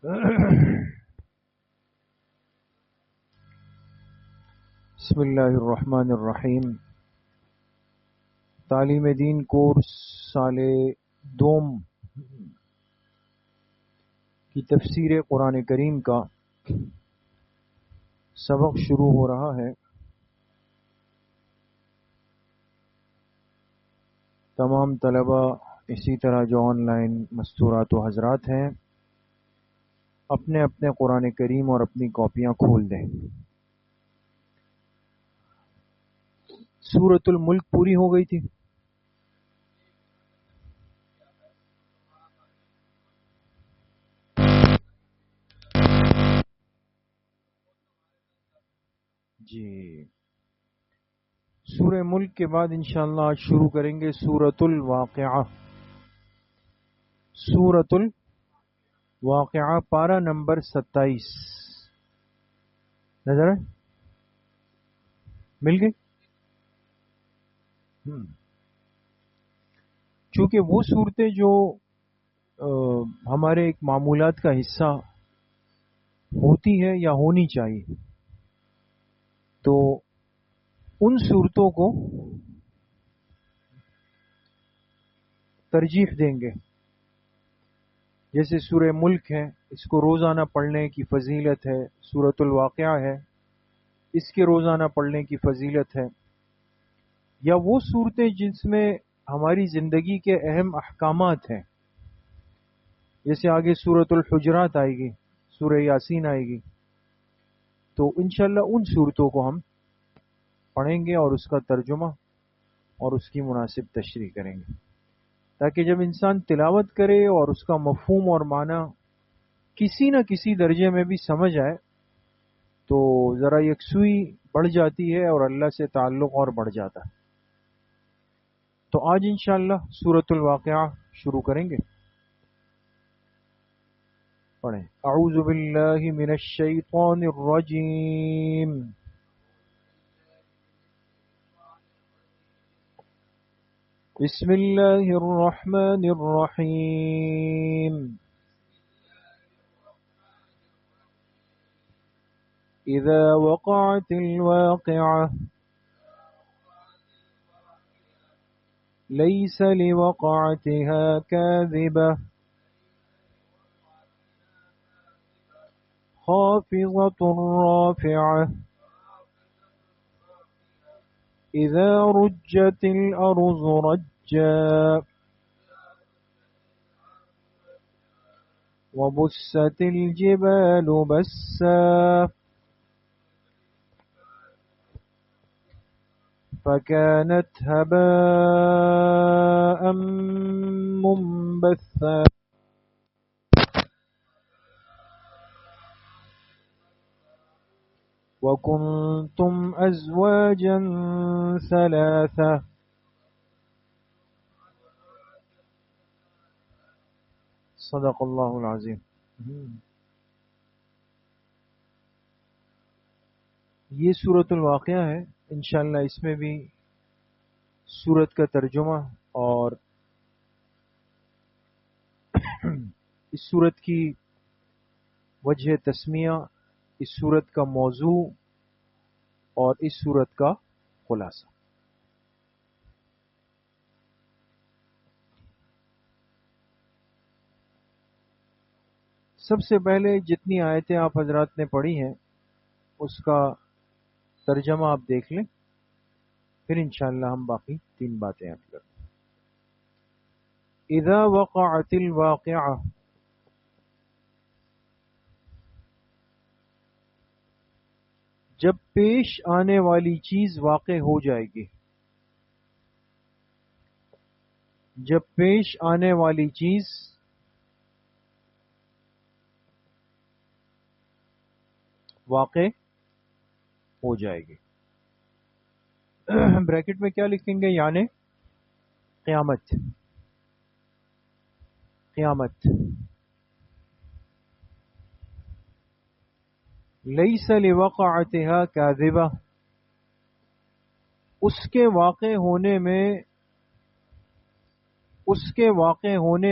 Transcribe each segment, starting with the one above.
بسم اللہ الرحمن الرحیم۔ تعلیم دین کورس سال دوم کی تفسیر قرآن کریم کا سبق شروع ہو رہا ہے۔ تمام طلبہ اسی طرح جو آن لائن مستورات و حضرات ہیں اپنے اپنے قرآن کریم اور اپنی کاپیاں کھول دیں۔ سورۃ الملک پوری ہو گئی تھی۔ جی، سورہ ملک کے بعد انشاءاللہ آج شروع کریں گے سورۃ الواقعہ۔ سورۃ الواقعہ پارہ نمبر 27 نظر ہے؟ مل گئی؟ چونکہ وہ صورتیں جو ہمارے ایک معمولات کا حصہ ہوتی ہے یا ہونی چاہیے، تو ان صورتوں کو ترجیح دیں گے۔ جیسے سورہ ملک ہے، اس کو روزانہ پڑھنے کی فضیلت ہے۔ سورۃ الواقعہ ہے، اس کے روزانہ پڑھنے کی فضیلت ہے۔ یا وہ صورتیں جس میں ہماری زندگی کے اہم احکامات ہیں، جیسے آگے سورۃ الحجرات آئے گی، سورہ یاسین آئے گی، تو انشاءاللہ ان صورتوں کو ہم پڑھیں گے اور اس کا ترجمہ اور اس کی مناسب تشریح کریں گے، تاکہ جب انسان تلاوت کرے اور اس کا مفہوم اور معنی کسی نہ کسی درجے میں بھی سمجھ آئے تو ذرا یکسوئی بڑھ جاتی ہے اور اللہ سے تعلق اور بڑھ جاتا ہے۔ تو آج انشاءاللہ سورۃ الواقعہ شروع کریں گے۔ پڑھیں۔ اعوذ باللہ من الشیطان الرجیم۔ بسم اللہ الرحمن الرحیم۔ اذا وقعت الواقعہ لیس لوقعتها کاذبہ خافضة رافعة اذا رجت الارض رجا وبست الجبال بسا فكانت هباء منبثا وكنتم أزواجا ثلاثة صدق اللہ العظیم۔ یہ سورۃ الواقعہ ہے، انشاءاللہ اس میں بھی سورت کا ترجمہ اور اس سورت کی وجہ تسمیہ، اس سورت کا موضوع اور اس سورت کا خلاصہ۔ سب سے پہلے جتنی آیتیں آپ حضرات نے پڑھی ہیں اس کا ترجمہ آپ دیکھ لیں، پھر انشاءاللہ ہم باقی 3 باتیں آپ کریں۔ اذا وقعت الواقعہ، جب پیش آنے والی چیز واقع ہو جائے گی، جب پیش آنے والی چیز واقع ہو جائے گی۔ بریکٹ میں کیا لکھیں گے؟ یعنی قیامت۔ قیامت۔ لیس لوقعتها کاذبہ، اس کے واقع ہونے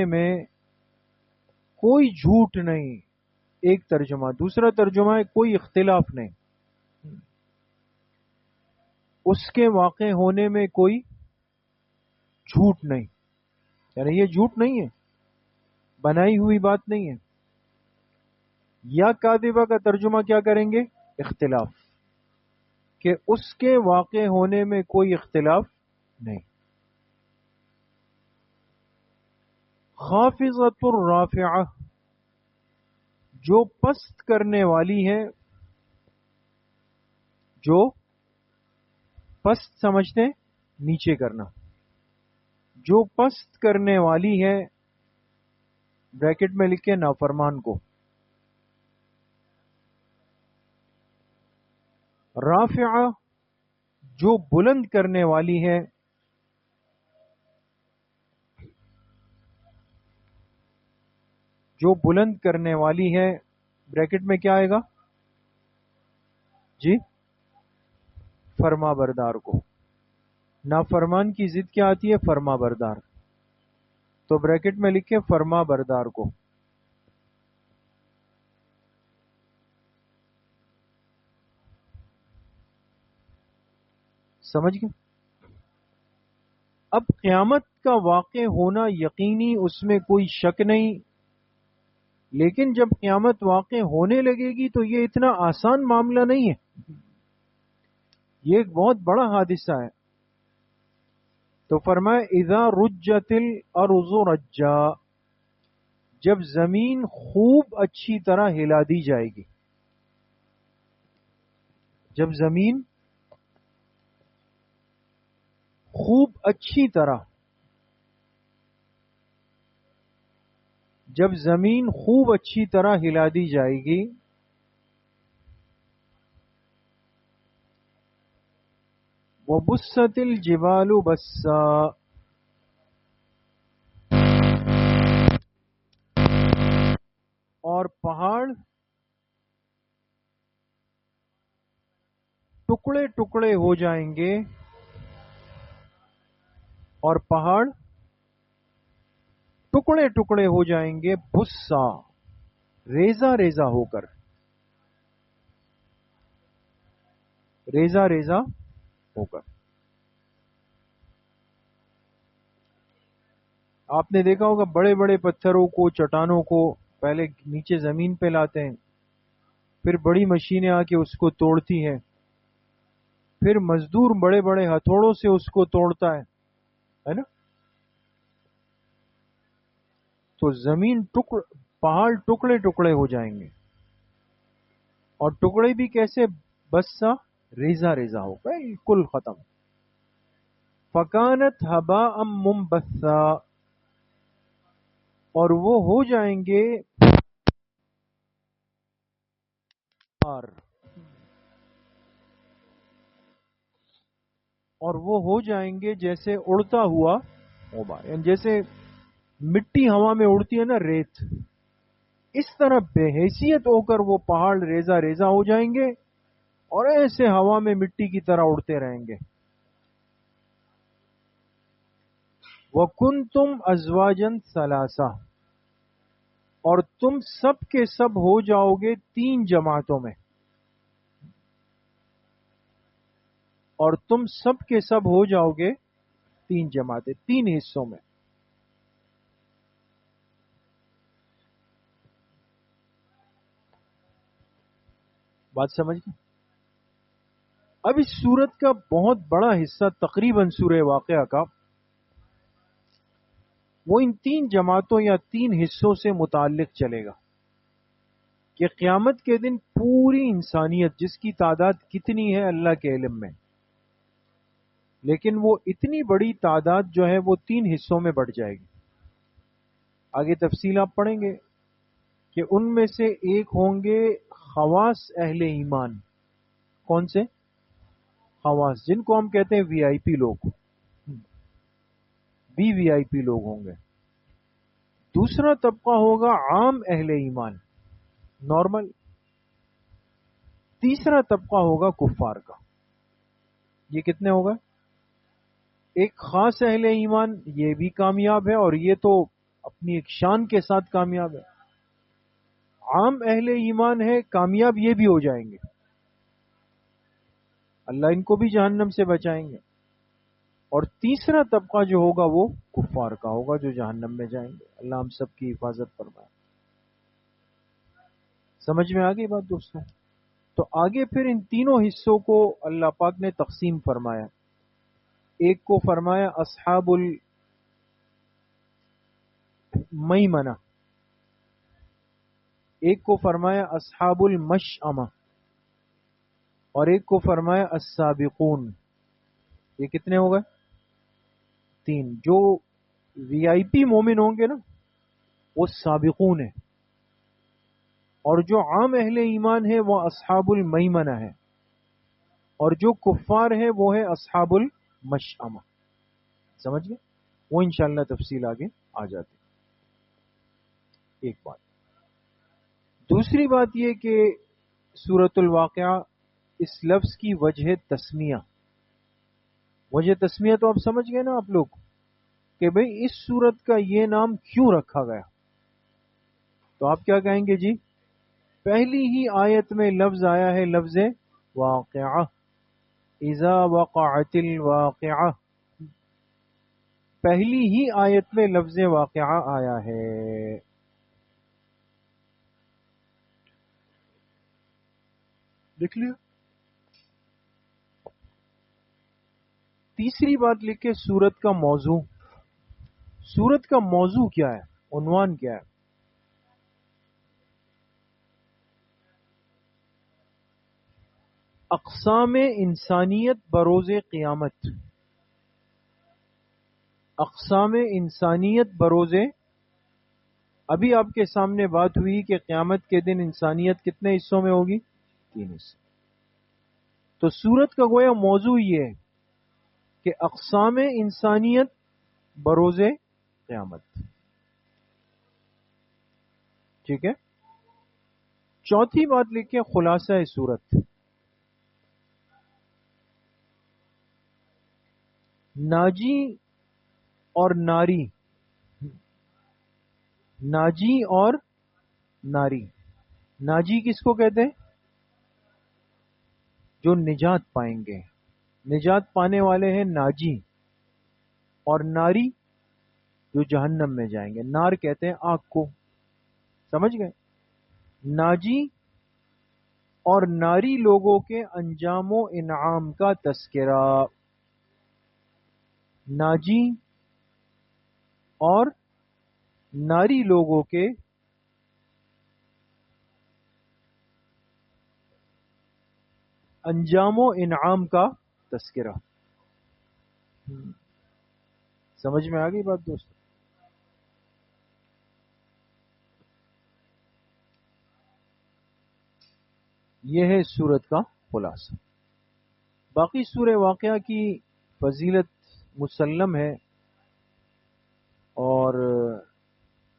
میں کوئی جھوٹ نہیں، ایک ترجمہ. دوسرا ترجمہ ہے کوئی اختلاف نہیں، اس کے واقع ہونے میں کوئی جھوٹ نہیں، یعنی یہ جھوٹ نہیں ہے، بنائی ہوئی بات نہیں ہے. یا کاذبہ کا ترجمہ کیا کریں گے؟ اختلاف، کہ اس کے واقع ہونے میں کوئی اختلاف نہیں. خافضۃ الرافعہ، جو پست کرنے والی ہے، جو پست سمجھتے ہیں نیچے کرنا، جو پست کرنے والی ہے، بریکٹ میں لکھے نافرمان کو. رافعہ جو بلند کرنے والی ہے، جو بلند کرنے والی ہے، بریکٹ میں کیا آئے گا جی؟ فرما بردار کو. نافرمان کی ضد کیا آتی ہے؟ فرما بردار. تو بریکٹ میں لکھے فرما بردار کو. سمجھ گئے؟ اب قیامت کا واقع ہونا یقینی، اس میں کوئی شک نہیں، لیکن جب قیامت واقع ہونے لگے گی تو یہ اتنا آسان معاملہ نہیں ہے، یہ ایک بہت بڑا حادثہ ہے. تو فرمایا اذا رجت الارض رجا، جب زمین خوب اچھی طرح ہلا دی جائے گی. جب زمین خوب اچھی طرح، جب زمین خوب اچھی طرح ہلا دی جائے گی، وَبُسَّتِ الْجِبَالُ بَسًّا، اور پہاڑ ٹکڑے ٹکڑے ہو جائیں گے، اور پہاڑ ٹکڑے ٹکڑے ہو جائیں گے، بسا، ریزہ ریزہ ہو کر، ریزہ ریزہ ہو کر. آپ نے دیکھا ہوگا بڑے بڑے پتھروں کو، چٹانوں کو پہلے نیچے زمین پہ لاتے ہیں، پھر بڑی مشینیں آ کے اس کو توڑتی ہیں، پھر مزدور بڑے بڑے ہتھوڑوں سے اس کو توڑتا ہے نا؟ تو زمین پہاڑ ٹکڑے ٹکڑے ہو جائیں گے، اور ٹکڑے بھی کیسے؟ بسا، ریزہ ریزہ ہو، بالکل ختم. فکانت ہباء منبثا، اور وہ ہو جائیں گے اور وہ ہو جائیں گے جیسے اڑتا ہوا غبار، یعنی جیسے مٹی ہوا میں اڑتی ہے نا، ریت، اس طرح بے حیثیت ہو کر وہ پہاڑ ریزہ ریزہ ہو جائیں گے، اور ایسے ہوا میں مٹی کی طرح اڑتے رہیں گے. وَكُنْتُمْ أَزْوَاجًا ثَلَاثَةً، اور تم سب کے سب ہو جاؤ گے 3 جماعتوں میں، اور تم سب کے سب ہو جاؤ گے 3 جماعتیں، 3 حصوں میں. بات سمجھ گئے؟ اب اس سورت کا بہت بڑا حصہ، تقریباً سورہ واقعہ کا، وہ ان 3 جماعتوں یا 3 حصوں سے متعلق چلے گا، کہ قیامت کے دن پوری انسانیت، جس کی تعداد کتنی ہے اللہ کے علم میں، لیکن وہ اتنی بڑی تعداد جو ہے وہ 3 حصوں میں بڑھ جائے گی. آگے تفصیل آپ پڑھیں گے کہ ان میں سے ایک ہوں گے خواص اہل ایمان. کون سے خواص؟ جن کو ہم کہتے ہیں وی آئی پی لوگ، وی آئی پی لوگ ہوں گے. دوسرا طبقہ ہوگا عام اہل ایمان، نارمل. تیسرا طبقہ ہوگا کفار کا. یہ کتنے ہوگا؟ ایک خاص اہل ایمان، یہ بھی کامیاب ہے، اور یہ تو اپنی ایک شان کے ساتھ کامیاب ہے. عام اہل ایمان ہے کامیاب یہ بھی ہو جائیں گے، اللہ ان کو بھی جہنم سے بچائیں گے، اور تیسرا طبقہ جو ہوگا وہ کفار کا ہوگا جو جہنم میں جائیں گے۔ اللہ ہم سب کی حفاظت فرمائے۔ سمجھ میں آ گئی بات دوستوں؟ تو آگے پھر ان تینوں حصوں کو اللہ پاک نے تقسیم فرمایا۔ ایک کو فرمایا اصحاب المیمنہ، ایک کو فرمایا اصحاب المشأمہ، اور ایک کو فرمایا السابقون۔ یہ کتنے ہو گئے؟ تین۔ جو وی آئی پی مومن ہوں گے نا وہ سابقون ہیں، اور جو عام اہل ایمان ہے وہ اصحاب المیمنہ ہے، اور جو کفار ہے وہ ہے اصحاب المشأمہ۔ سمجھ گئے؟ وہ انشاءاللہ تفصیل آگے آ جاتی۔ ایک بات۔ دوسری بات یہ کہ سورۃ الواقعہ اس لفظ کی وجہ تسمیہ، وجہ تسمیہ تو آپ سمجھ گئے نا آپ لوگ کہ بھئی اس سورت کا یہ نام کیوں رکھا گیا؟ تو آپ کیا کہیں گے جی؟ پہلی ہی آیت میں لفظ آیا ہے لفظ واقعہ، اذا وقعت الواقعہ، پہلی ہی آیت میں لفظ واقعہ آیا ہے۔ دیکھ لیا؟ تیسری بات لکھے سورت کا موضوع۔ سورت کا موضوع کیا ہے؟ عنوان کیا ہے؟ اقسام انسانیت بروز قیامت۔ اقسام انسانیت بروز، ابھی آپ کے سامنے بات ہوئی کہ قیامت کے دن انسانیت کتنے حصوں میں ہوگی؟ تین حصے۔ تو سورت کا گویا موضوع یہ ہے کہ اقسام انسانیت بروز قیامت۔ ٹھیک ہے؟ چوتھی بات لکھیں خلاصہ سورت۔ ناجی اور ناری، ناجی اور ناری۔ ناجی کس کو کہتے ہیں؟ جو نجات پائیں گے، نجات پانے والے ہیں ناجی، اور ناری جو جہنم میں جائیں گے۔ نار کہتے ہیں آگ کو، سمجھ گئے؟ ناجی اور ناری لوگوں کے انجام و انعام کا تذکرہ۔ ناجی اور ناری لوگوں کے انجام و انعام کا تذکرہ۔ سمجھ میں آ گئی بات دوستو؟ یہ ہے سورت کا خلاصہ۔ باقی سورہ واقعہ کی فضیلت مسلم ہے، اور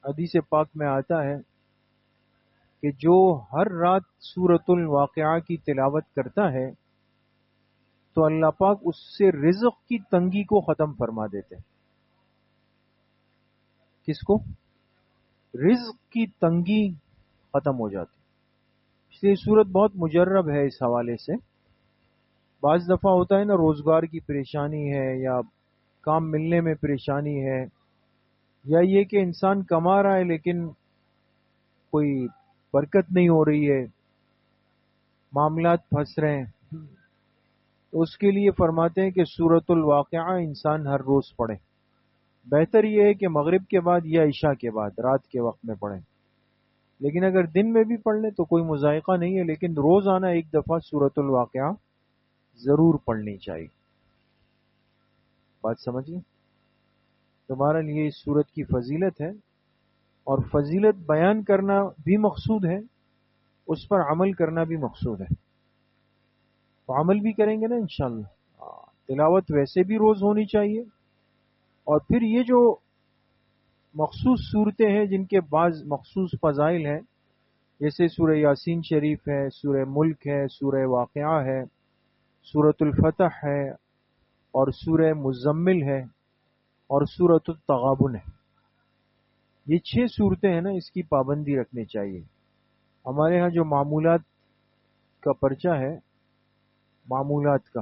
حدیث پاک میں آتا ہے کہ جو ہر رات سورۃ الواقعہ کی تلاوت کرتا ہے تو اللہ پاک اس سے رزق کی تنگی کو ختم فرما دیتے ہیں۔ کس کو؟ رزق کی تنگی ختم ہو جاتی۔ اس لیے سورت بہت مجرب ہے اس حوالے سے۔ بعض دفعہ ہوتا ہے نا روزگار کی پریشانی ہے، یا کام ملنے میں پریشانی ہے، یا یہ کہ انسان کما رہا ہے لیکن کوئی برکت نہیں ہو رہی ہے، معاملات پھنس رہے ہیں، تو اس کے لیے فرماتے ہیں کہ سورۃ الواقعہ انسان ہر روز پڑھے۔ بہتر یہ ہے کہ مغرب کے بعد یا عشاء کے بعد رات کے وقت میں پڑھیں، لیکن اگر دن میں بھی پڑھ لیں تو کوئی مذائقہ نہیں ہے، لیکن روزانہ ایک دفعہ سورۃ الواقعہ ضرور پڑھنی چاہیے۔ بات سمجھیے؟ تمہارا لیے اس سورت کی فضیلت ہے، اور فضیلت بیان کرنا بھی مقصود ہے، اس پر عمل کرنا بھی مقصود ہے۔ تو عمل بھی کریں گے نا انشاءاللہ۔ تلاوت ویسے بھی روز ہونی چاہیے، اور پھر یہ جو مخصوص صورتیں ہیں جن کے بعض مخصوص فضائل ہیں، جیسے سورہ یاسین شریف ہے، سورہ ملک ہے، سورہ واقعہ ہے، سورۃ الفتح ہے، اور سورہ مزمل ہے، اور سورۃ التغابن ہے۔ یہ 6 صورتیں ہیں نا، اس کی پابندی رکھنی چاہیے۔ ہمارے ہاں جو معمولات کا پرچہ ہے، معمولات کا،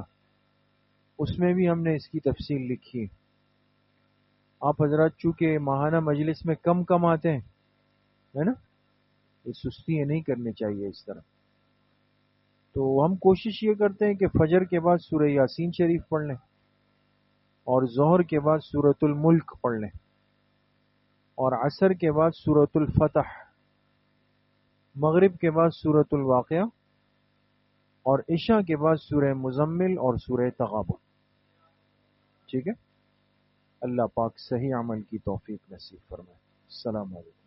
اس میں بھی ہم نے اس کی تفصیل لکھی ہے۔ آپ حضرات چونکہ ماہانہ مجلس میں کم کم آتے ہیں، ہے نا، یہ سستی یہ نہیں کرنی چاہیے اس طرح، تو ہم کوشش یہ کرتے ہیں کہ فجر کے بعد سورہ یاسین شریف پڑھ لیں، اور ظہر کے بعد سورۃ الملک پڑھ لیں، اور عصر کے بعد سورۃ الفتح، مغرب کے بعد سورۃ الواقعہ، اور عشاء کے بعد سورہ مزمل اور سورہ تغابن۔ ٹھیک ہے، اللہ پاک صحیح عمل کی توفیق نصیب فرمائے۔ السلام علیکم۔